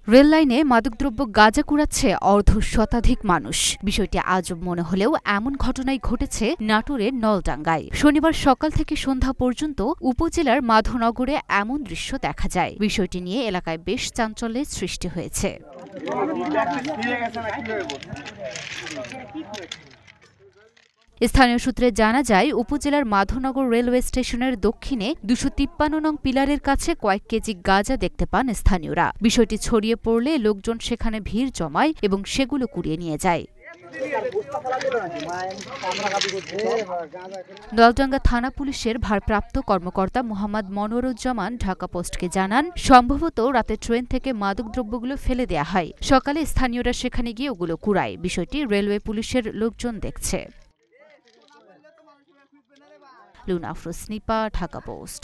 Rail লাইনে মাদকদ্রব্য গাঁজা কুড়াচ্ছে অর্ধশতাধিক মানুষ। বিষয়টি আজব মনে হলেও এমন ঘটনাই ঘটেছে নাটোরের নলডাঙ্গায়। শনিবার সকাল থেকে সন্ধ্যা পর্যন্ত উপজেলার মাধবনগরে এমন দৃশ্য দেখা যায়। বিষয়টি নিয়ে এলাকায় বেশ চাঞ্চল্যের সৃষ্টি হয়েছে। স্থানীয় সূত্রে জানা যায়, উপজেলার মাধবনগর রেলওয়ে স্টেশনের দক্ষিণে ২৫৩ নং পিলারের কাছে কয়েক কেজি গাঁজা দেখতে পান স্থানীয়রা। বিষয়টি ছড়িয়ে পড়লে লোকজন সেখানে ভিড় জমায় এবং সেগুলো কুড়িয়ে নিয়ে যায়। নলডাঙ্গা থানা পুলিশের ভারপ্রাপ্ত কর্মকর্তা মোহাম্মদ মনোয়ারুজ্জামান ঢাকা পোস্টকে জানান, সম্ভবত রাতে ট্রেন থেকে মাদকদ্রব্যগুলো ফেলে দেয়া হয়। সকালে স্থানীয়রা সেখানে গিয়ে ওগুলো কুড়ায়। বিষয়টি রেলওয়ে পুলিশের লোকজন দেখছে। লুনা আফরোজ স্নিপা, ঢাকা পোস্ট।